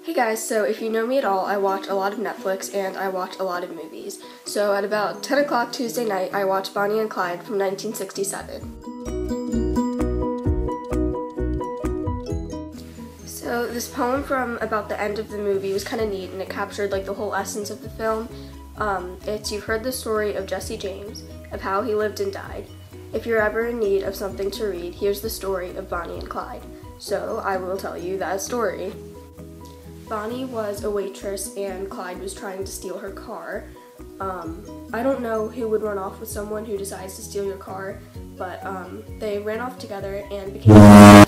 Hey guys, so if you know me at all, I watch a lot of Netflix and I watch a lot of movies. So at about 10 o'clock Tuesday night, I watched Bonnie and Clyde from 1967. So this poem from about the end of the movie was kind of neat, and it captured like the whole essence of the film. You've heard the story of Jesse James, of how he lived and died. If you're ever in need of something to read, here's the story of Bonnie and Clyde. So I will tell you that story. Bonnie was a waitress and Clyde was trying to steal her car. I don't know who would run off with someone who decides to steal your car, but they ran off together and became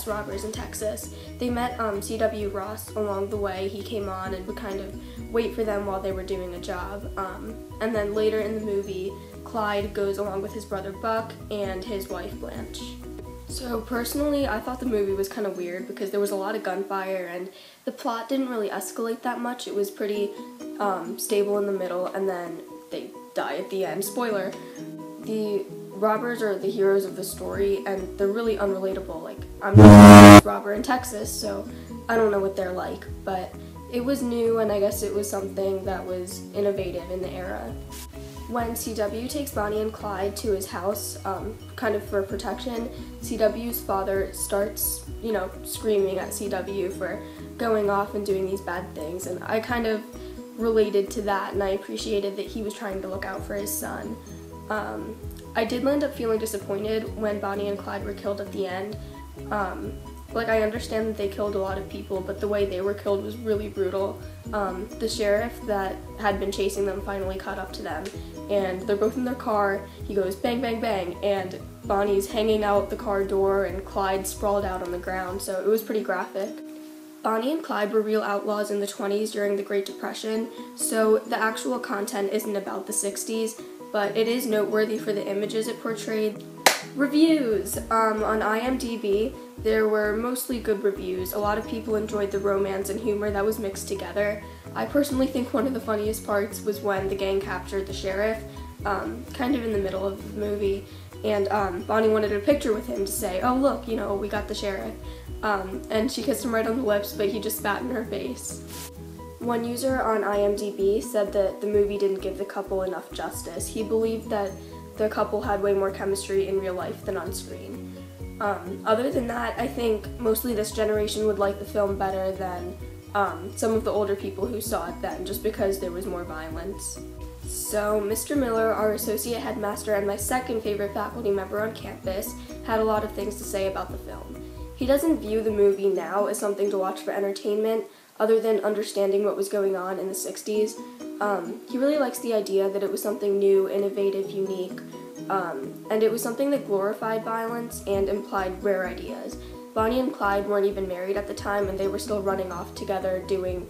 robbers in Texas. They met C.W. Ross along the way. He came on and would kind of wait for them while they were doing a job. And then later in the movie, Clyde goes along with his brother Buck and his wife Blanche. So personally, I thought the movie was kind of weird because there was a lot of gunfire and the plot didn't really escalate that much. It was pretty stable in the middle, and then they die at the end. Spoiler. The robbers are the heroes of the story and they're really unrelatable. Like, I'm not a robber in Texas, so I don't know what they're like, but it was new and I guess it was something that was innovative in the era. When C.W. takes Bonnie and Clyde to his house, kind of for protection, C.W.'s father starts, screaming at C.W. for going off and doing these bad things, and I kind of related to that, and I appreciated that he was trying to look out for his son. I did end up feeling disappointed when Bonnie and Clyde were killed at the end. I understand that they killed a lot of people, but the way they were killed was really brutal. The sheriff that had been chasing them finally caught up to them, and they're both in their car. He goes bang, bang, bang, and Bonnie's hanging out the car door and Clyde sprawled out on the ground, so it was pretty graphic. Bonnie and Clyde were real outlaws in the 20s during the Great Depression, so the actual content isn't about the 60s, but it is noteworthy for the images it portrayed. Reviews! On IMDb, there were mostly good reviews. A lot of people enjoyed the romance and humor that was mixed together. I personally think one of the funniest parts was when the gang captured the sheriff, kind of in the middle of the movie, and Bonnie wanted a picture with him to say, oh look, we got the sheriff. And she kissed him right on the lips, but he just spat in her face. One user on IMDb said that the movie didn't give the couple enough justice. He believed that the couple had way more chemistry in real life than on screen. Other than that, I think mostly this generation would like the film better than some of the older people who saw it then, just because there was more violence. So Mr. Miller, our associate headmaster and my second favorite faculty member on campus, had a lot of things to say about the film. He doesn't view the movie now as something to watch for entertainment, other than understanding what was going on in the 60s. He really likes the idea that it was something new, innovative, unique, and it was something that glorified violence and implied rare ideas. Bonnie and Clyde weren't even married at the time, and they were still running off together doing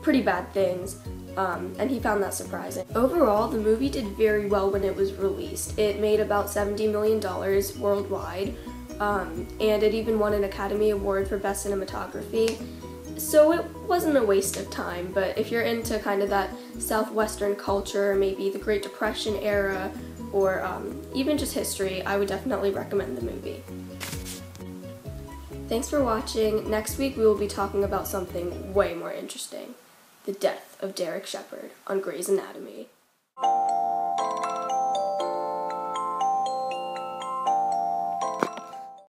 pretty bad things, and he found that surprising. Overall, the movie did very well when it was released. It made about $70 million worldwide, and it even won an Academy Award for Best Cinematography. So it wasn't a waste of time, but if you're into kind of that Southwestern culture, maybe the Great Depression era, or even just history, I would definitely recommend the movie. Thanks for watching. Next week we will be talking about something way more interesting: the death of Derek Shepherd on Grey's Anatomy.